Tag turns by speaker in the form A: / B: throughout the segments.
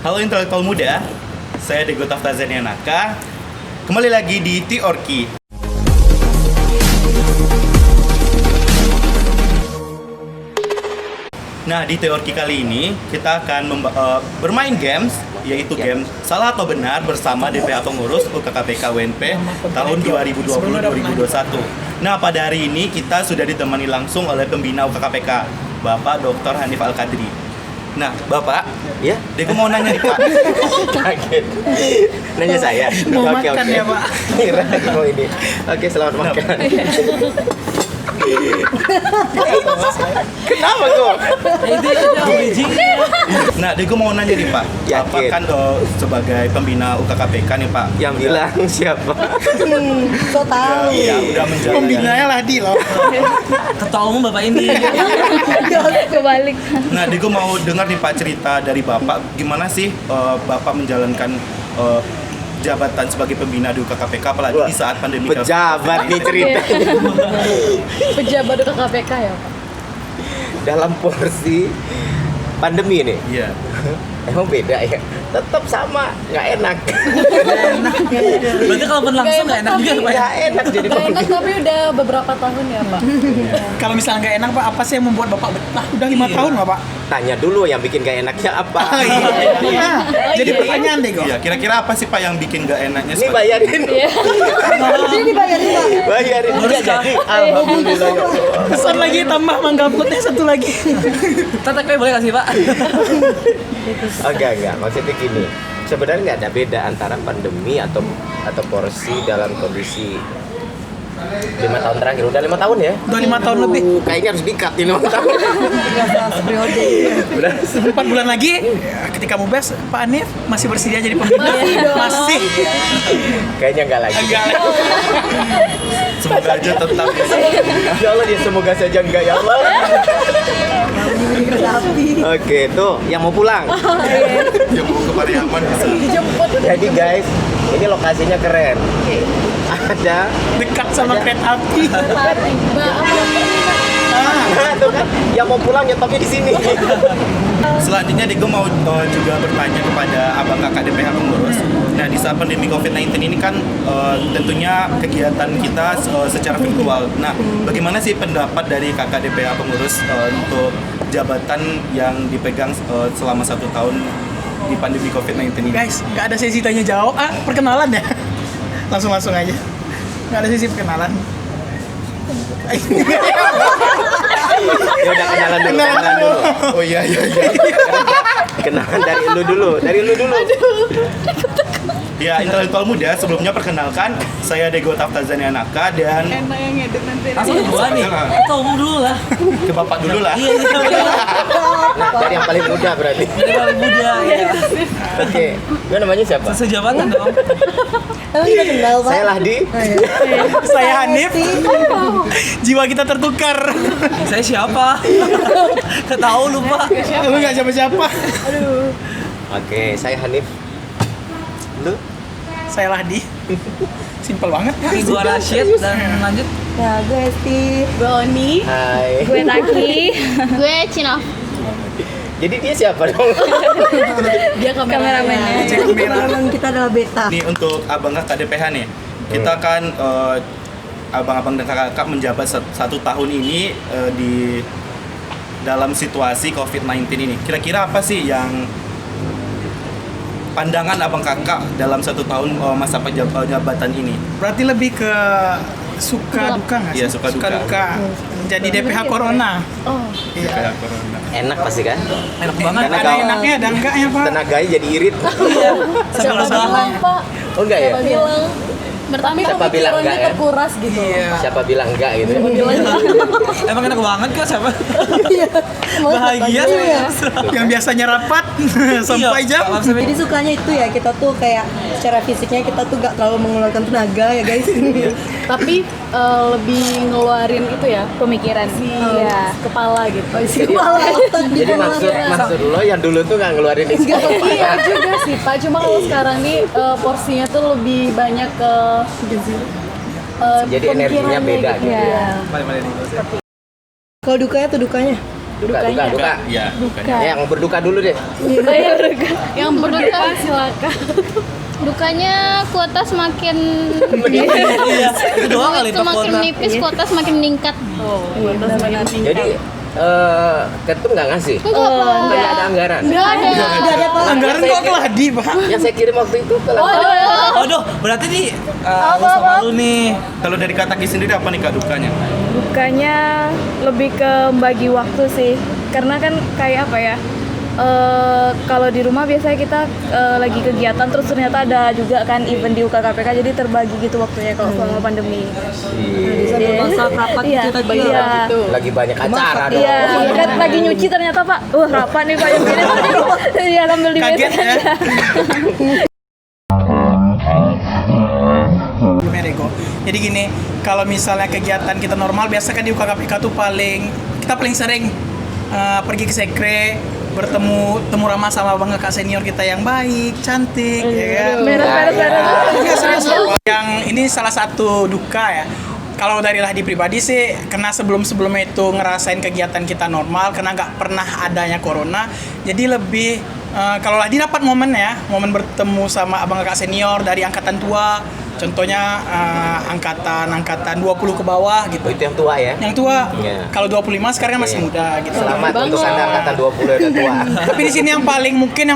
A: Halo intelektual muda, saya Dego Taftazanianaka. Kembali lagi di T-Orki. Nah, di T-Orki kali ini kita akan bermain games, yaitu game Salah atau Benar bersama DPH Pengurus UKKPK UNP tahun 2020-2021. Nah, pada hari ini kita sudah ditemani langsung oleh pembina UKKPK, Bapak Dr. Hanif Al-Qadri. Nah, Bapak,
B: ya,
A: Deko mau nanya nih, Pak.
B: Kaget. Nanya saya.
C: Mau makan ya, Pak?
B: Kira mau ini. Oke, selamat makan. Kenapa kok?
A: Nah, Deko mau nanya nih, Pak. Bapak
B: Yakin.
A: kan sebagai pembina UKKPK nih, Pak.
B: Yang bilang siapa?
D: So tahu.
A: Ya, udah menjalankan.
C: Pembinanya Lahdi loh.
E: Ketua umum Bapak ini.
D: Kebalik.
A: Nah, Deko mau dengar nih Pak cerita dari Bapak, gimana sih Bapak menjalankan jabatan sebagai pembina di UKKPK apalagi di saat pandemi
B: Pejabat nih cerita.
D: Pejabat KPK ya, Pak.
B: Dalam porsi pandemi nih.
A: Iya.
B: Emang beda ya? Tetap sama, nggak enak.
E: Berarti kalau langsung nggak enak juga Pak.
B: Nggak enak jadi
D: Gak enak
B: pembina.
D: tapi udah beberapa tahun ya, Pak.
C: Kalau misalnya nggak enak, Pak, apa sih yang membuat Bapak betah? Udah 5 tahun nggak, Pak?
B: Tanya dulu yang bikin nggak enaknya apa.
C: Nah, jadi pertanyaan deh, kok.
A: Iya, kira-kira apa sih Pak yang bikin gak enaknya
B: Ini bayarin.
D: Ini dibayarin, Pak.
B: Bayarin. Nggak jadi. Alhamdulillah ya Allah.
C: Pesan lagi tambah mangga putih satu lagi.
E: TTP boleh nggak sih Pak?
B: Enggak. Maksudnya gini, sebenarnya nggak ada beda antara pandemi atau porsi dalam kondisi 5 tahun terakhir. Udah 5 tahun ya?
C: Udah 5 tahun lebih.
B: Kayaknya harus di-cut ini 5 tahun.
D: Periode.
B: Udah.
C: 4 bulan lagi, ketika mau bes, Pak Hanif masih bersedia jadi pembina? Masih.
B: Kayaknya nggak lagi.
A: Semoga aja tetap ya.
B: Ya Allah, ya semoga saja enggak ya Allah. Oke, tuh yang mau pulang.
A: Ya mau ke Pariaman bisa.
D: Dijemput.
B: Jadi guys, ini lokasinya keren. Ada
C: Dekat sama kereta api.
B: tuh kan, yang mau pulang nyetopnya di sini.
A: Selanjutnya Deko mau juga bertanya kepada abang kakak DPH pengurus. Nah, di saat pandemi COVID-19 ini kan tentunya kegiatan kita secara virtual. Nah, bagaimana sih pendapat dari kakak DPH pengurus untuk jabatan yang dipegang selama 1 tahun di pandemi COVID-19 ini?
C: Guys, nggak ada sesi tanya jawab. Perkenalan ya. Langsung aja. Nggak ada sesi perkenalan.
B: Ya udah kenalan dulu.
A: Oh iya.
B: Kenalan dari lu dulu.
A: Ya, intelektual muda, sebelumnya perkenalkan, saya Dego Taftazanianaka dan
E: Langsung ke gua nih. Ketua umum dulu lah.
A: ke Bapak dulu lah.
E: Iya,
B: Nah, dari yang paling muda berarti.
E: dari paling muda. Iya.
B: Oke, lu namanya siapa?
E: Sesuai jabatan dong.
D: Emang kita kenal, Pak?
B: Saya Lahdi.
C: Saya Hanif. Jiwa kita tertukar.
E: Saya siapa? Nggak tahu lupa.
C: Lu nggak siapa-siapa.
B: Oke, saya Hanif. Lu?
C: Saya Lahdi. Simpel banget.
E: Gua Rashid dan lanjut.
D: Ya, gue Esti.
F: Gue Oni.
B: Hai.
F: Gue Taki. Gue Cina.
B: Jadi dia siapa dong?
F: Dia kameramennya.
C: Cek kamera.
D: Memang kita adalah beta.
A: Nih untuk abang kakak DPH nih, kita kan abang-abang dan kakak-kakak menjabat 1 tahun ini di dalam situasi COVID-19 ini. Kira-kira apa sih yang pandangan abang kakak dalam 1 tahun masa jabatan ini?
C: Berarti lebih ke suka duka nggak sih?
A: Iya, suka duka.
C: Jadi DPH Corona.
D: Oh,
A: Kayak corona.
B: Enak pasti kan?
E: Enak banget.
B: Karena
C: Ada enaknya, ada enggaknya, Pak.
B: Tenaganya jadi irit.
E: Iya. Sampai
D: siapa
E: lebaran.
D: bilang, Pak?
B: Oh enggak ya?
D: Siapa bilang? Tapi
B: Siapa bilang
D: pemikirannya
B: enggak ya?
D: terkuras gitu.
B: Siapa bilang enggak gitu?
E: Emang enak banget kok siapa?
D: Iya.
E: Bahagia sih.
D: Iya.
C: Yang biasanya rapat sampai
E: Iya,
C: jam.
D: Jadi sukanya itu ya, kita tuh kayak secara fisiknya kita tuh gak terlalu mengeluarkan tenaga ya guys.
F: Tapi lebih ngeluarin itu ya pemikiran si kepala gitu.
D: Kepala otak di
B: Jadi maksud lo yang dulu tuh nggak ngeluarin isi.
F: Iya juga sih Pak. Cuma kalau sekarang nih porsinya tuh lebih banyak ke
B: Jadi energinya
F: pemikirannya
B: beda gitu
F: ya.
E: Paling-paling
D: Kalau dukanya tuh dukanya.
B: Duka.
A: Iya, bukannya.
B: Yang berduka dulu deh.
F: Yang berduka silakan.
G: Dukanya kuota semakin
E: Iya, itu doang kali Pak
G: semakin
E: kuota.
G: menipis, kuota semakin meningkat.
B: Jadi Ketum nggak ngasih?
G: Enggak,
B: Ada anggaran?
G: Enggak ada.
D: Udah ada Pak.
C: Anggaran kok keladi, Pak.
B: Yang saya kirim waktu itu ke
E: Aduh, berarti nih sama lu nih.
A: Kalau dari Kak Taki sendiri apa nih Kak dukanya?
H: Dukanya lebih ke membagi waktu sih, karena kan kayak apa ya, kalau di rumah biasanya kita lagi kegiatan terus ternyata ada juga kan event di UKKPK, jadi terbagi gitu waktunya kalau selama pandemi.
D: Saat rapat
H: Iya,
D: gitu tadi.
H: iya.
B: Lagi banyak acara dong.
H: Iya, kan lagi nyuci ternyata Pak, rapat nih Pak yang gini. Iya, ambil di
C: Kaget
H: meja.
C: ya. Merego. Jadi gini, kalau misalnya kegiatan kita normal, biasa kan di UKKPK tuh kita paling sering pergi ke sekre, temu ramah sama abang kakak senior kita yang baik, cantik, ya kan?
H: Beres.
C: Iya, serius loh. Yang ini salah satu duka ya. Kalau dari Lahdi pribadi sih, karena sebelumnya itu ngerasain kegiatan kita normal, karena nggak pernah adanya corona, jadi lebih kalau Lahdi dapat momen bertemu sama abang kakak senior dari angkatan tua, contohnya angkatan 20 ke bawah gitu.
B: Oh, itu yang tua ya?
C: Yang tua,
B: Iya.
C: kalau 25 sekarang masih
B: Iya.
C: muda gitu.
B: Selamat untuk Anda angkatan 20 udah tua.
C: Tapi di sini yang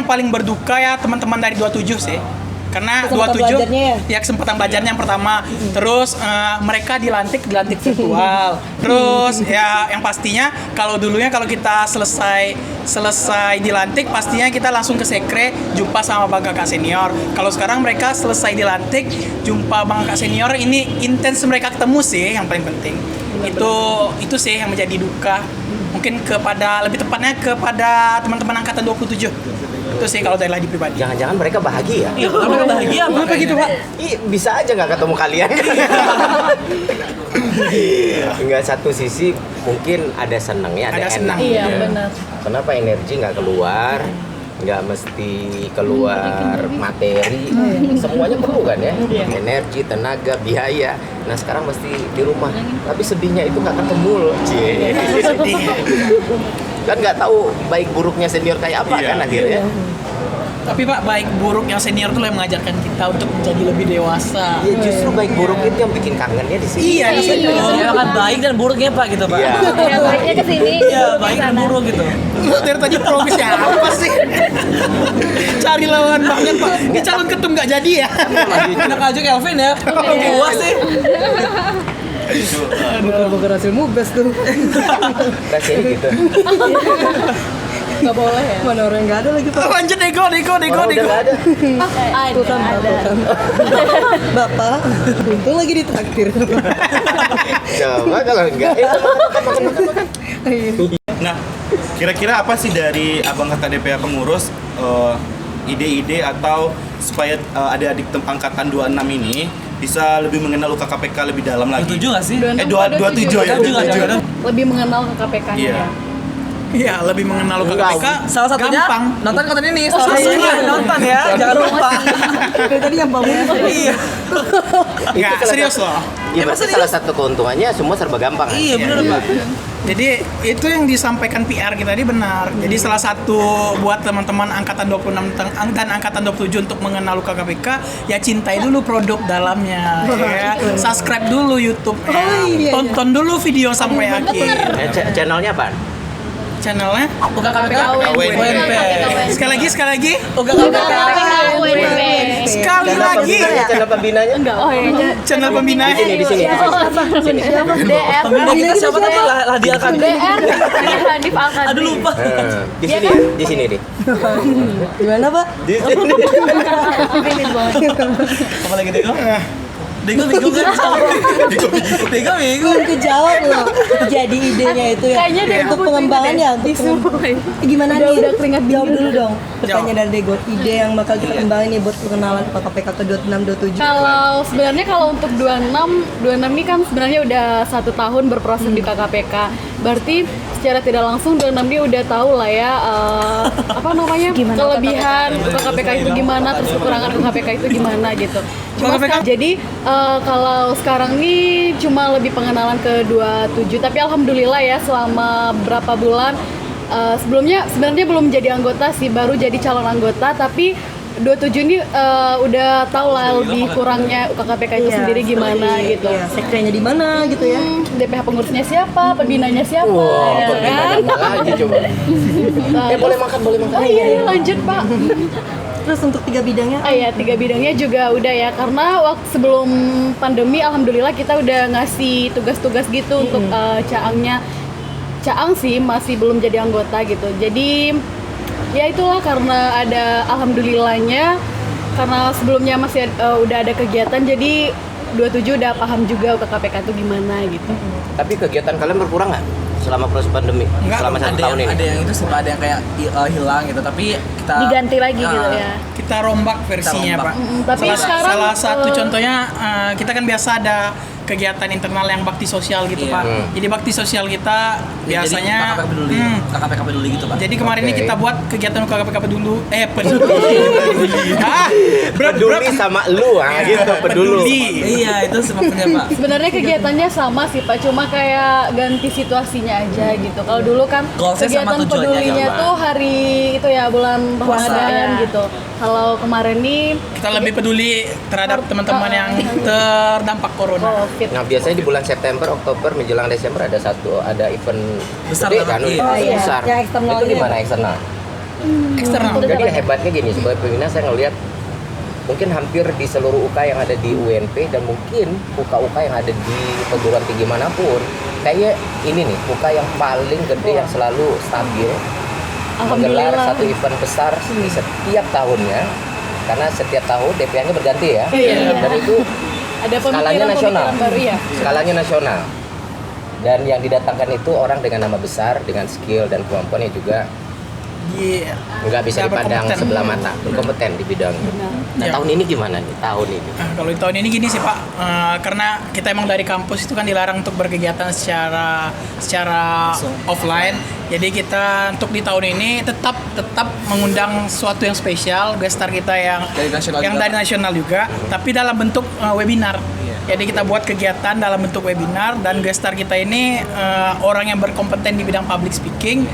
C: paling berduka ya teman-teman dari 27 sih. Karena
D: Kesempatan
C: 27
D: belajarnya
C: ya kesempatan belajarnya yang pertama. Terus mereka dilantik virtual. Terus ya yang pastinya kalau kita selesai dilantik pastinya kita langsung ke sekre jumpa sama bang kakak senior. Kalau sekarang mereka selesai dilantik jumpa bang kakak senior, ini intens mereka ketemu sih yang paling penting. Itu sih yang menjadi duka. Mungkin lebih tepatnya kepada teman-teman angkatan 27. Itu sih kalau dari Lahdi pribadi.
B: Jangan-jangan mereka bahagia.
E: Iya, mereka bahagia apa
C: Kenapa gitu, Pak?
B: Ih, bisa aja nggak ketemu kalian. Enggak, satu sisi mungkin ada senangnya, ada
C: Ada senang.
B: enaknya.
F: Iya, benar.
B: Kenapa energi nggak keluar? Nggak mesti keluar materi, semuanya perlu kan ya, energi, tenaga, biaya. Nah sekarang mesti di rumah, tapi sedihnya itu nggak ketemu loh. Sedih. Kan nggak tahu baik buruknya senior kayak apa kan akhirnya.
C: Tapi Pak, baik buruk yang senior tuh yang mengajarkan kita untuk menjadi lebih dewasa.
B: Ya justru baik buruk itu yang bikin kangennya di sini.
C: Iya, di situ.
E: Ya kan baik dan buruknya Pak gitu Pak.
B: Iya.
H: Ya, baiknya ke sini.
E: Iya, baik dan buruk gitu.
C: Lu dari tadi progresnya apa sih? Cari lawan banget Pak. Ini calon ketum nggak jadi ya?
E: Enak aja Kelvin ya. Puas sih.
D: Bukan hasil mubes tuh.
B: Rasanya gitu.
F: Nggak boleh ya.
D: Mana orang nggak ada lagi Pak.
C: Lanjut nego.
B: Orang udah nggak ada.
F: Ada.
D: Bapak, untung lagi ditraktir.
B: Coba kalau enggak, makan.
A: Nah, kira-kira apa sih dari abang kakak DPH pengurus ide-ide atau supaya adik-adik angkatan 26 ini bisa lebih mengenal UKKPK lebih dalam lagi?
E: 27 nggak sih?
A: 27 ya.
E: 27.
F: Lebih mengenal ke KPK-nya
A: Iya.
F: ya.
C: Iya, lebih mengenal KPK.
E: Salah satunya
C: gampang.
E: nonton konten ini. Salah satunya nonton ya. Jangan lupa.
D: Dari tadi yang bangun.
E: Iya.
C: Nggak, serius loh.
B: Ya berarti salah satu keuntungannya semua serba gampang.
E: Iya, benar Pak.
C: Jadi itu yang disampaikan PR kita tadi benar. Jadi salah satu buat teman-teman angkatan 26 dan angkatan 27 untuk mengenal KPK, ya cintai dulu produk dalamnya, ya. Subscribe dulu YouTube-nya. Tonton dulu video sampai akhir.
B: Channelnya apa?
C: Channelnya
E: UKKPK UNP.
C: sekali lagi.
E: UKKPK
G: UNP.
C: Sekali lagi.
B: Channel pembinanya?
F: Enggak.
H: Oh iya.
C: Channel pembina.
B: Di sini.
F: DR.
E: Pembina kita siapa tadi? Lahdi Akan.
F: DR. Hanif Alkan.
E: Aduh lupa.
B: Di sini ya, di sini deh.
D: Gimana Pak?
B: Di sini.
E: Apa lagi Dego? Dego kan? Dego
D: Belum kejawab loh. Jadi idenya itu ya
F: Kayaknya Dego
D: untuk
F: butuh
D: pengembangan
F: ini
D: ya
F: deh.
D: untuk gimana nih?
F: Udah keringat
D: Jawab
F: dingin.
D: dulu dong. Pertanyaan dari Dego. Ide yang bakal kita kembangin nih buat pengenalan KPK ke 26 27.
F: Kalau untuk 26 ini kan sebenarnya udah 1 tahun berproses di KKPK. Berarti secara tidak langsung 26 ini udah tahu lah ya kelebihan KKPK itu gimana, terus kekurangan KKPK itu gimana gitu. Cuma
C: UKKPK?
F: jadi kalau sekarang nih cuma lebih pengenalan ke 27, tapi alhamdulillah ya selama berapa bulan sebelumnya sebenarnya belum jadi anggota sih, baru jadi calon anggota, tapi 27 ini udah tahu lah lebih kurangnya UKKPK itu sendiri gimana gitu.
D: Iya, sekretnya di mana gitu ya.
F: DPH pengurusnya siapa, pembinanya siapa,
B: Wah,
F: ya
B: pembinanya
F: kan?
B: apa lagi coba? Boleh makan.
F: Oh iya, lanjut Pak.
D: Terus untuk 3 bidangnya
F: Iya, 3 bidangnya juga udah ya, karena waktu sebelum pandemi alhamdulillah kita udah ngasih tugas-tugas gitu untuk Caangnya. Caang sih masih belum jadi anggota gitu. Jadi ya itulah karena ada alhamdulillahnya, karena sebelumnya masih udah ada kegiatan, jadi 27 udah paham juga UKKPK itu gimana gitu.
B: Tapi kegiatan kalian berkurang nggak selama proses pandemi?
C: Enggak,
B: Selama 1 tahun ini?
E: Ada yang itu sempat ada yang kayak hilang gitu, tapi kita
H: Diganti lagi gitu ya.
C: Kita rombak versinya,
E: rombak.
C: Pak.
F: Tapi sekarang
C: Salah satu contohnya kita kan biasa ada kegiatan internal yang bakti sosial gitu,
E: Iya.
C: Pak. Jadi bakti sosial kita biasanya
E: KKPK peduli, KKPK peduli gitu, Pak.
C: Jadi kemarin ini
B: Oke.
C: kita buat kegiatan KKPK peduli. Ah,
B: Peduli sama lu, gitu, peduli.
E: Iya, itu sebabnya, Pak.
F: sebenarnya kegiatannya sama sih Pak, cuma kayak ganti situasinya aja gitu. Kalau dulu kan
E: Goalsnya sama
F: kegiatan
E: tujuannya
F: pedulinya
B: sama.
F: tuh hari itu ya bulan Ramadan
H: Iya.
F: gitu. Kalau kemarin nih
C: Kita lebih peduli terhadap teman-teman yang terdampak corona.
F: COVID.
B: Nah, biasanya di bulan September, Oktober, menjelang Desember ada event
E: Besar
B: gede
E: banget,
B: kan?
E: iya.
D: Oh, iya.
B: Besar.
D: Yang eksternalnya.
B: Itu di mana eksternal?
C: Eksternal.
B: Jadi hebatnya gini, sebagai pembina saya ngelihat mungkin hampir di seluruh UK yang ada di UNP dan mungkin UK yang ada di perguruan tinggi manapun, kayaknya ini nih UK yang paling gede yang selalu stabil menggelar
F: Alhamdulillah.
B: satu event besar di setiap tahunnya, karena setiap tahun DPH-nya berganti ya.
F: Iya.
B: Dan itu
F: Ada
B: skalanya nasional.
F: pemikiran baru ya.
B: Skalanya nasional. Dan yang didatangkan itu orang dengan nama besar, dengan skill dan kemampuan yang juga
C: Iya.
B: nggak bisa
C: Nggak
B: dipandang
C: berkompeten.
B: sebelah mata, berkompeten di bidangnya. Nah,
C: Ya.
B: tahun ini gimana nih? Tahun ini.
C: Nah, kalau di tahun ini gini sih Pak, karena kita emang dari kampus itu kan dilarang untuk berkegiatan secara offline. Jadi kita untuk di tahun ini tetap mengundang sesuatu yang spesial, guest star kita yang
E: Dari nasional juga,
C: dari
E: Pak.
C: nasional juga, tapi dalam bentuk webinar. Jadi kita buat kegiatan dalam bentuk webinar dan guest star kita ini orang yang berkompeten di bidang public speaking.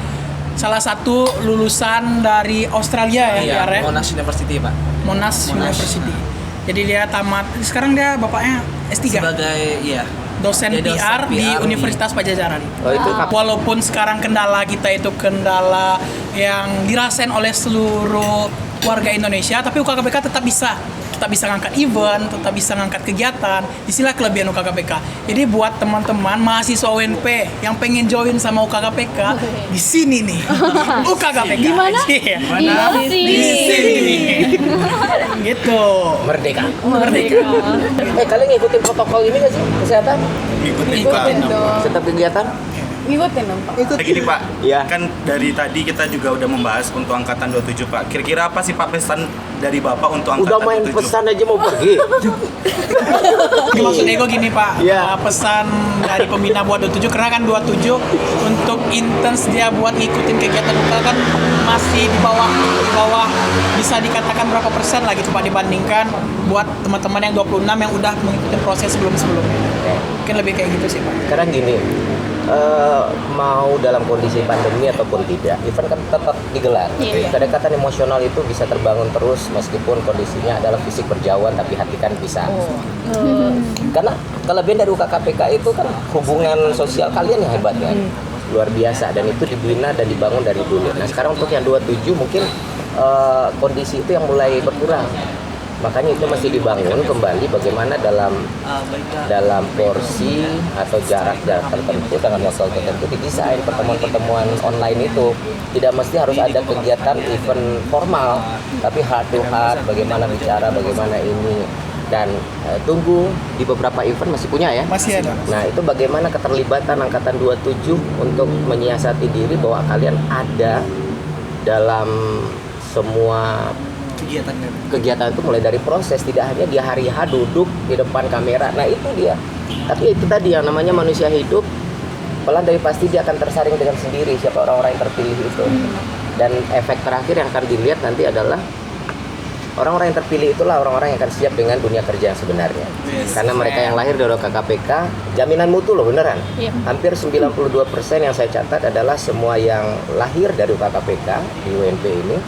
C: Salah satu lulusan dari Australia ya,
E: Iya,
C: Tiara, ya?
E: Monash University, Pak.
C: Monash University. Jadi dia tamat, sekarang dia bapaknya S3.
E: Sebagai
C: Dosen
E: Dia dosen
C: PR di
E: PR.
C: Universitas Pajajaran.
B: Oh, itu
C: Walaupun sekarang kendala kita itu kendala yang dirasain oleh seluruh warga Indonesia, tapi UKKPK tetap bisa ngangkat event, tetap bisa ngangkat kegiatan. Istilah kelebihan UKKPK. Jadi buat teman-teman mahasiswa UNP yang pengen join sama UKKPK, di sini nih. UKKPK.
F: Di mana?
C: Iya.
G: Di
C: Di sini. Gitu.
B: merdeka.
C: Merdeka.
B: Kalian ngikutin protokol ini nggak sih kesehatan?
F: Ikutin dong.
B: Setiap kegiatan?
F: Ngikutin dong Pak.
D: Ikut.
A: Kayak gini Pak,
B: Iya.
A: kan dari tadi kita juga udah membahas untuk angkatan 27 Pak. Kira-kira apa sih Pak pesan dari Bapak untuk angkatan
B: Udah main
A: 27?
B: pesan aja mau pergi.
C: Ini maksud Ego gini Pak,
B: Iya.
C: pesan dari pembina buat 27, karena kan 27 untuk intens dia buat ngikutin kegiatan UKA kan masih di bawah bisa dikatakan berapa persen lah gitu Pak dibandingkan buat teman-teman yang 26 yang udah mengikuti proses sebelumnya. Mungkin lebih kayak gitu sih Pak.
B: Sekarang gini, mau dalam kondisi pandemi ataupun tidak, event kan tetap digelar.
G: Iya.
B: Kedekatan emosional itu bisa terbangun terus meskipun kondisinya adalah fisik berjauhan, tapi hati kan bisa. Karena kelebihan dari UKKPK itu kan hubungan sosial kalian yang hebatnya. Luar biasa, dan itu dibina dan dibangun dari dulu. Nah, sekarang untuk yang 27 mungkin kondisi itu yang mulai berkurang. Makanya itu mesti dibangun kembali bagaimana dalam porsi atau jarak tertentu dengan waktu tertentu didesain pertemuan-pertemuan online itu. Tidak mesti harus ada kegiatan event formal, tapi heart to heart, bagaimana bicara, bagaimana ini. Dan tunggu di beberapa event masih punya ya.
C: Masih ada.
B: Nah, itu bagaimana keterlibatan angkatan 27 untuk menyiasati diri bahwa kalian ada dalam semua kegiatan itu, mulai dari proses, tidak hanya dia hari H duduk di depan kamera. Nah, itu dia. Tapi itu tadi yang namanya manusia hidup, pelan tapi pasti dia akan tersaring dengan sendiri siapa orang-orang yang terpilih itu. Dan efek terakhir yang akan dilihat nanti adalah orang-orang yang terpilih itulah orang-orang yang akan siap dengan dunia kerja yang sebenarnya. Karena mereka yang lahir dari KKPK, jaminan mutu loh beneran.
G: Iya.
B: Hampir 92% yang saya catat adalah semua yang lahir dari KKPK di UNP ini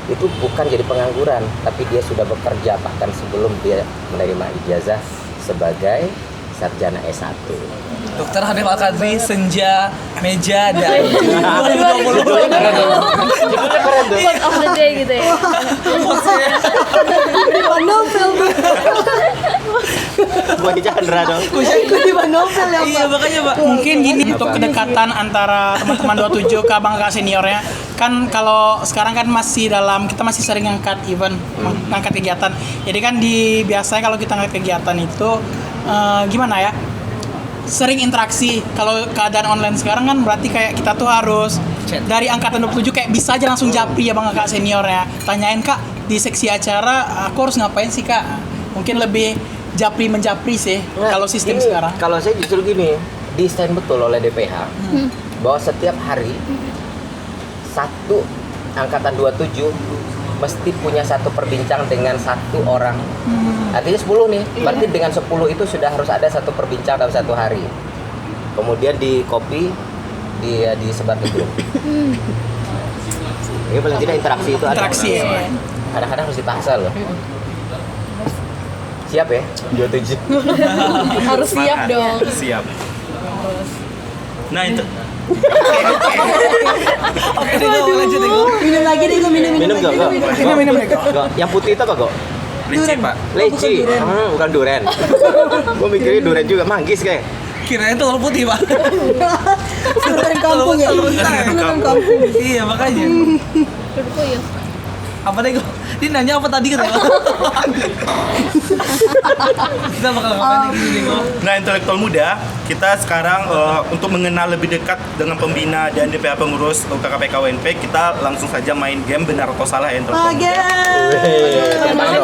B: itu bukan jadi pengangguran, tapi dia sudah bekerja bahkan sebelum dia menerima ijazah sebagai sarjana S1.
E: Dokter Hanif Al-Qadri, Senja, Meja, dan 2020.
B: Judulnya keren tuh.
H: Quote of the day gitu ya.
D: Di novel tuh.
B: Boy Chandra dong.
D: Ikut di novel ya
E: Iya,
D: Pak.
E: makanya Pak.
C: Mungkin gini untuk
B: Apa?
C: kedekatan antara teman-teman 27 ke abang kakak seniornya kan kalau sekarang kan masih kita masih sering ngangkat event, ngangkat kegiatan. Jadi kan biasanya kalau kita ngangkat kegiatan itu gimana ya? Sering interaksi. Kalau keadaan online sekarang kan berarti kayak kita tuh harus dari angkatan 27 kayak bisa aja langsung japri ya bang kakak seniornya. Tanyain kak di seksi acara aku harus ngapain sih kak? Mungkin lebih japri menjapri sih kalau sistem
B: Ini,
C: sekarang.
B: Kalau saya justru gini, desain betul oleh DPH bahwa setiap hari satu angkatan 27 mesti punya satu perbincang dengan satu orang. Artinya 10 nih, berarti dengan 10 itu sudah harus ada satu perbincang dalam satu hari. Kemudian di copy, disebar ke grup. Ini paling tidak interaksi itu ada.
C: Interaksi ya.
B: Kadang-kadang harus dipaksa loh. Siap ya, 27.
F: Harus siap dong.
A: Siap. Nah itu
E: Oke, Dego, lanjut Dego.
D: Minum lagi deh, minum
B: Minum
D: lagi.
B: gak?
C: Minum deh, Kak.
B: Yang putih itu apa kok?
A: Rinci pak.
B: Leci. Bukan duren. Gue mikirnya duren juga, manggis kayak.
E: Kirain telur putih, Pak.
D: Suruhan kampung ya. Suruhan kampung.
E: Iya, makanya. Apa Dego? Dia nanya apa tadi katanya? Kita bakal ngapain lagi Dego?
A: Nah, intelektual muda, kita sekarang untuk mengenal lebih dekat dengan pembina dan DPH pengurus KKPK UNP, kita langsung saja main game benar atau salah ya intelektual muda.
D: Bagi.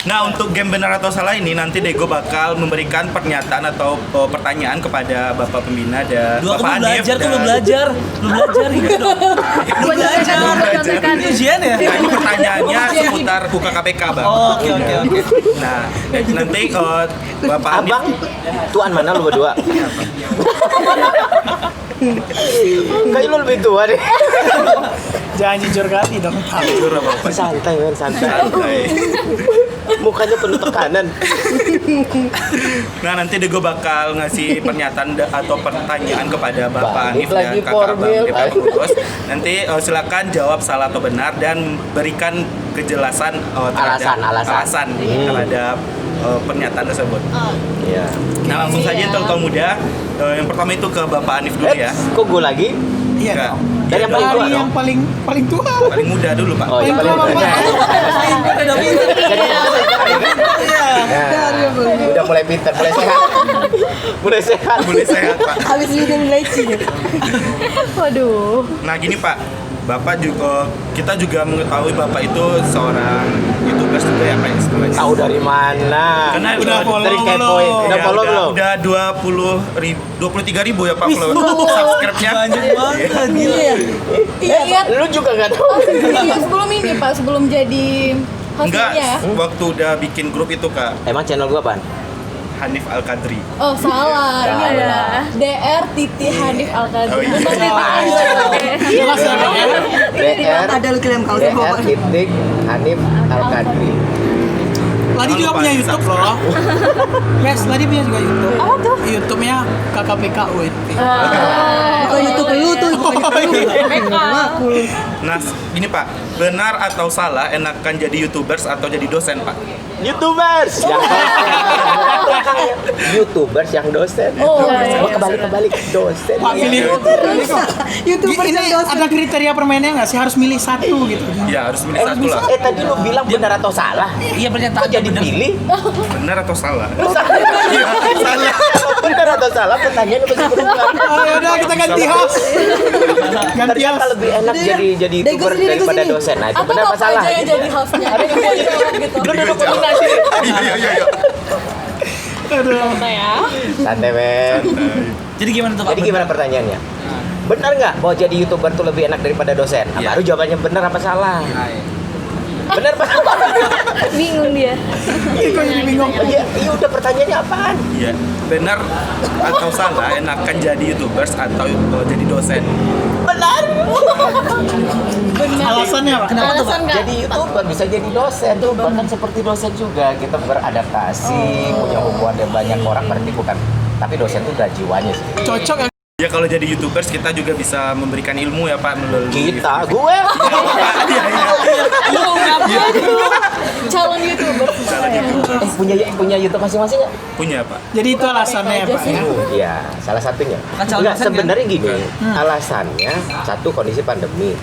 A: Nah, untuk game benar atau salah ini nanti Dego bakal memberikan pernyataan atau pertanyaan kepada Bapak Pembina dan
E: Dua, aku
A: Bapak
E: belum
A: Hanif
E: belajar, belum belajar gitu dong. Belum belajar.
A: belajar.
E: Ini ujian ya?
A: Nah, ini pertanyaannya seputar UKKPK, Bang.
E: Oh, oke.
A: Nah, nanti Bapak Hanif
B: Abang, tuan mana lu berdua? Kayaknya lu lebih tua deh.
C: Jangan jujur kali dong.
A: jujur apa Pak?
B: Santai men, santai.
A: Santai.
B: Mukanya penuh tekanan.
A: Nah, nanti Dego bakal ngasih pernyataan atau pertanyaan kepada Bapak
B: Balik
A: Hanif dan
B: lagi
A: Kakak Abang
B: formil.
A: DPH pengurus. Nanti silakan jawab salah atau benar dan berikan kejelasan terhadap
B: Alasan.
A: terhadap pernyataan tersebut.
B: Iya.
A: Nah, langsung saja intelektual muda. Yang pertama itu ke Bapak Hanif dulu ya.
B: Kok gue lagi?
C: Iya.
A: Enggak.
C: dong.
B: Dari yang paling tua
C: Yang
B: dong?
C: paling tua.
A: Paling muda dulu, Pak.
B: Oh, yang paling
C: Paling
B: muda.
E: Udah pintar.
B: Nah, udah mulai pintar, mulai sehat. Mulai sehat.
A: Boleh sehat, Pak.
D: Habis minum leci.
F: Waduh.
A: Nah, gini, Pak. Bapak juga, kita juga mengetahui Bapak itu seorang YouTubers juga ya, Pak, istilahnya.
B: Tahu dari mana?
A: Karena
C: Udah follow
B: dari kepoin.
C: belum?
B: Udah follow belum?
A: Udah 23.000 ya, Pak, subscribe-nya.
E: Banyak banget, gila.
F: Iya.
B: Lu juga nggak tahu.
F: Sebelum ini Pak, sebelum jadi
A: Enggak,
F: hostnya.
A: waktu udah bikin grup itu, Kak.
B: Emang channel gua apaan?
A: Hanif Al-Qadri.
F: Oh salah, ini
B: Salah.
F: adalah DR Titi Hanif Al-Qadri.
A: Oh, iya.
C: Jelas ya, Bang, ya?
B: DR
D: Ada lu kirim kau
B: DR titik Hanif Al-Qadri.
C: Ladi juga
A: Jangan
C: punya
A: lupa
C: YouTube
A: di-subscribe.
C: loh. Yes, Ladi punya juga YouTube. Apa tuh? YouTube-nya KKPK UNP.
D: Oh, YouTube lu tuh.
A: Nah, ini Pak, benar atau salah enakan jadi YouTubers atau jadi dosen, Pak?
B: YouTubers yang dosen. YouTubers yang dosen.
F: Oh,
B: kebalik dosen.
C: Pak pilih.
D: YouTuber
C: Ini
D: dan dosen.
C: ada kriteria permainnya nggak sih? Harus milih satu gitu.
A: Ya, harus milih satu lah.
B: Tadi lu bilang benar atau salah?
E: Iya,
B: Kok
E: pernyataan
B: jadi pilih?
A: Benar atau salah?
B: Salah. Benar atau salah? Pertanyaan mesti berubah.
C: Oh ya udah kita ganti host. Ganti
B: Ternyata
C: host.
B: lebih enak jadi
D: Dego
B: YouTuber
D: sini, Dego
B: daripada
D: sini.
B: dosen. Nah, itu
F: Atau
B: benar apa
F: Bapak
B: salah?
F: aja yang jadi hostnya. Ada yang mau jawab gitu.
B: Lu duduk sebelah sini.
A: Iya.
F: Contoh ya.
B: Santai, men.
E: Jadi gimana tuh, Pak?
B: Jadi gimana pertanyaannya? Benar nggak bahwa jadi YouTuber tuh lebih enak daripada dosen?
A: Iya.
B: Baru jawabannya benar apa salah? Benar Pak?
H: Bingung dia.
C: Bingung.
B: Iya, udah pertanyaannya apaan?
A: Iya, benar atau salah enakan jadi YouTubers atau jadi dosen?
B: Benar.
C: Alasannya apa?
G: Alasan nggak?
B: Jadi YouTuber bisa jadi dosen tuh, bahkan seperti dosen juga kita beradaptasi, punya hubungan dengan banyak orang, berarti bukan. Tapi dosen tuh udah jiwanya sih.
C: Cocok ya.
A: Ya kalau jadi YouTubers kita juga bisa memberikan ilmu ya Pak melalui
B: Kita, gue.
F: Lu ngapain lu? Calon YouTuber.
B: Punya YouTube masing-masing nggak?
A: punya Pak.
C: Jadi itu alasannya ya Pak ya.
B: Iya, salah satunya.
E: Bukan calon
B: Enggak,
E: dosen, kan?
B: sebenarnya gini, alasannya satu kondisi pandemi.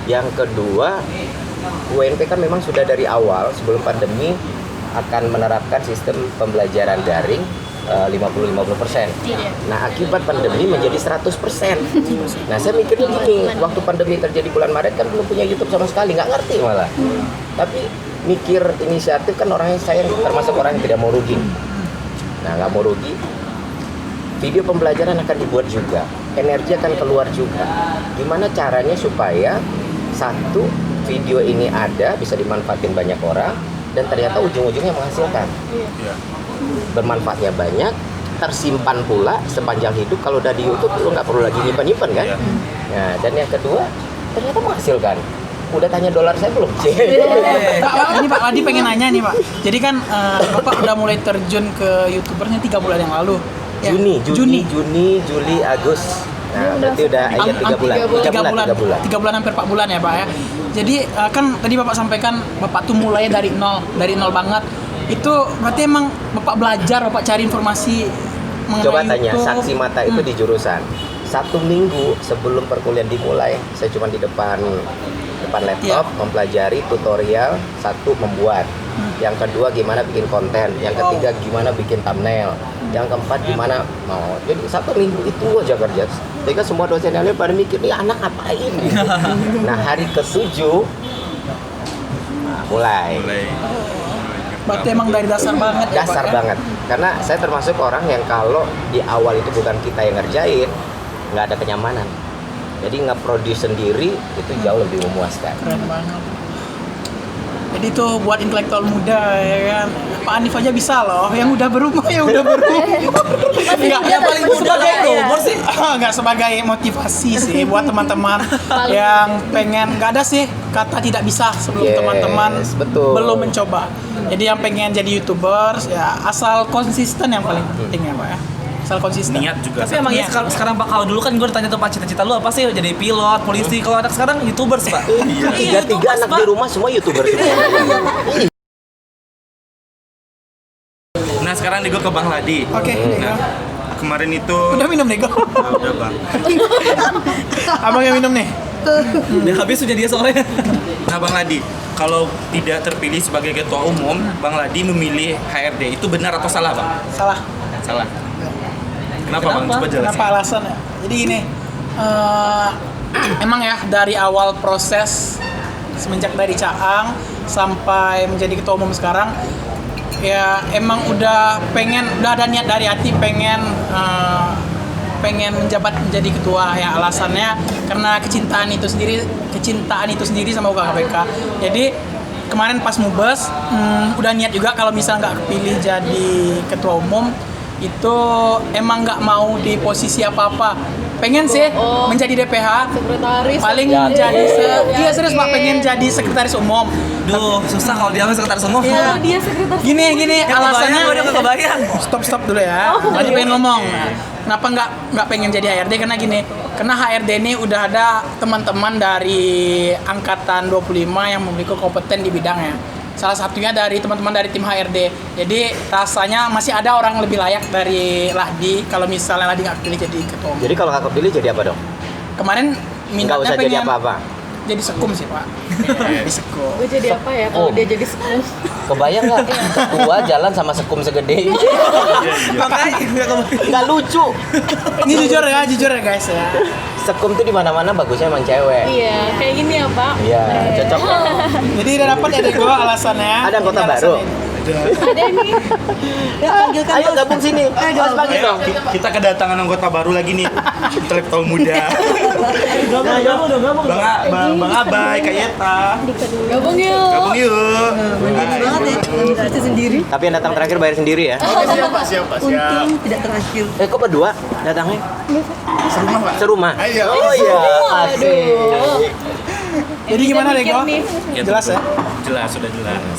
B: Yang kedua, UNP kan memang sudah dari awal sebelum pandemi akan menerapkan sistem pembelajaran daring 50-50%. Nah, akibat pandemi menjadi 100%. Nah, saya mikirnya gini, waktu pandemi terjadi bulan Maret kan belum punya YouTube sama sekali, nggak ngerti malah. Tapi mikir inisiatif kan orangnya, saya termasuk orang yang tidak mau rugi. Nah, nggak mau rugi, video pembelajaran akan dibuat juga, energi akan keluar juga. Gimana caranya supaya satu, video ini ada, bisa dimanfaatin banyak orang, dan ternyata ujung-ujungnya menghasilkan.
A: Iya.
B: Bermanfaatnya banyak, tersimpan pula sepanjang hidup. Kalau udah di YouTube, lu nggak perlu lagi nyimpan-nyimpan kan?
A: Iya.
B: Nah, dan yang kedua, ternyata menghasilkan. Udah tanya dolar saya belum?
C: Pak, ini Pak Ladi pengen nanya nih Pak. Jadi kan Bapak udah mulai terjun ke YouTubernya 3 bulan yang lalu. Ya,
B: Juni, Juli, Agustus. Nah, berarti udah iya 3 bulan.
C: 3 bulan hampir 4 bulan ya Pak ya. Jadi kan tadi Bapak sampaikan Bapak tuh mulai dari nol banget. Itu berarti emang Bapak belajar, Bapak cari informasi mengenai
B: Coba tanya,
C: YouTube.
B: saksi mata itu di jurusan. 1 minggu sebelum perkuliahan dimulai, saya cuma di depan laptop mempelajari tutorial. 1, membuat. Yang kedua, gimana bikin konten. Yang ketiga, gimana bikin thumbnail. Yang keempat, gimana mau. Jadi 1 minggu itu aja kerja. Sehingga semua dosen yang lain pada mikir, nih anak ngapain? Nah, hari ke-7 mulai.
C: Berarti emang dari dasar banget ya
B: Dasar
C: Pak ya?
B: banget. Karena saya termasuk orang yang kalau di awal itu bukan kita yang ngerjain, nggak ada kenyamanan. Jadi nge-produce sendiri itu jauh lebih memuaskan.
C: Keren banget. Jadi itu buat intelektual muda ya kan. Pak Anif aja bisa loh, yang udah berumur ya udah berumur. Enggak,
E: Ya paling sebagai umur sih.
C: Enggak sebagai motivasi sih buat teman-teman yang pengen, nggak ada sih kata tidak bisa sebelum
B: Yes,
C: teman-teman
B: betul.
C: belum mencoba. Jadi yang pengen jadi YouTubers ya asal konsisten yang paling penting ya Pak ya. Asal konsisten.
A: Niat juga.
E: Tapi emang ya sekarang Pak, kalau dulu kan gue ditanya tuh Pak, cita-cita lu apa sih? Jadi pilot, polisi. Kalau anak sekarang YouTubers Pak.
B: Tiga anak di rumah semua YouTuber semua.
A: Nah sekarang nih gue ke Bang Ladi.
C: Oke,
A: Nah kemarin itu
C: udah minum nih, Go.
A: udah Bang.
C: Abang yang minum nih.
E: Udah habis sudah dia soalnya.
A: Nah Bang Ladi, kalau tidak terpilih sebagai ketua umum, Bang Ladi memilih HRD. Itu benar atau salah Bang?
C: Salah.
A: Salah. Kenapa Bang? Coba jelasin.
C: Kenapa alasannya? Jadi gini, emang ya dari awal proses semenjak dari Caang sampai menjadi ketua umum sekarang, ya emang udah ada niat dari hati pengen menjabat menjadi ketua ya. Alasannya karena kecintaan itu sendiri sama UKKPK. Jadi kemarin pas mubes udah niat juga kalau misalnya nggak kepilih jadi ketua umum itu emang nggak mau di posisi apa-apa, pengen sih menjadi DPH
F: Sekretaris.
C: paling jadi iya serius Pak, pengen jadi sekretaris umum.
E: Duh, susah kalau dia sekretaris umum.
C: Iya.
F: Dia sekretaris.
C: Gini alasannya
E: Udah kebayang.
C: stop dulu ya. Tadi pengen ngomong. Kenapa nggak pengen jadi HRD? Karena gini, karena HRD ini udah ada teman-teman dari angkatan 25 yang memiliki kompeten di bidangnya. Salah satunya dari teman-teman dari tim HRD. Jadi rasanya masih ada orang lebih layak dari Lahdi kalau misalnya Lahdi nggak pilih jadi ketua umum.
B: Jadi kalau nggak kepilih jadi apa dong?
C: Kemarin
B: Nggak
C: minatnya
B: usah jadi
C: pengen
B: apa-apa.
C: jadi sekum sih Pak. Jadi sekum.
F: Gue jadi apa ya kalau dia jadi sekum?
B: Kebayang nggak? Ketua jalan sama sekum segede ini.
E: Makanya nggak kebayang.
B: Nggak lucu.
C: Ini jujur ya guys ya.
B: Sekum tuh di mana-mana bagusnya emang cewek.
F: Iya, kayak gini ya Pak.
B: Iya, cocok.
C: Jadi udah dapat ya dari gua alasannya.
B: Ada anggota
C: Ini
B: baru?
C: alasannya.
F: Ada nih.
D: Ya panggilkan
B: Ayo
D: Mas.
B: gabung sini. Mas panggil dong.
A: Kita kedatangan anggota baru lagi nih, intelektual muda. Bang Abai, Kak Yeta.
F: Gabung yuk.
A: Gabung yuk.
D: Mandiri banget ya, administrasi sendiri.
B: Tapi yang datang terakhir bayar sendiri ya.
D: Untung tidak terakhir.
B: Kok berdua datangnya? Serumah. Oh iya, asik.
C: Jadi gimana
F: Mikir
C: Rego?
F: nih.
C: Jelas ya?
A: Jelas, sudah jelas.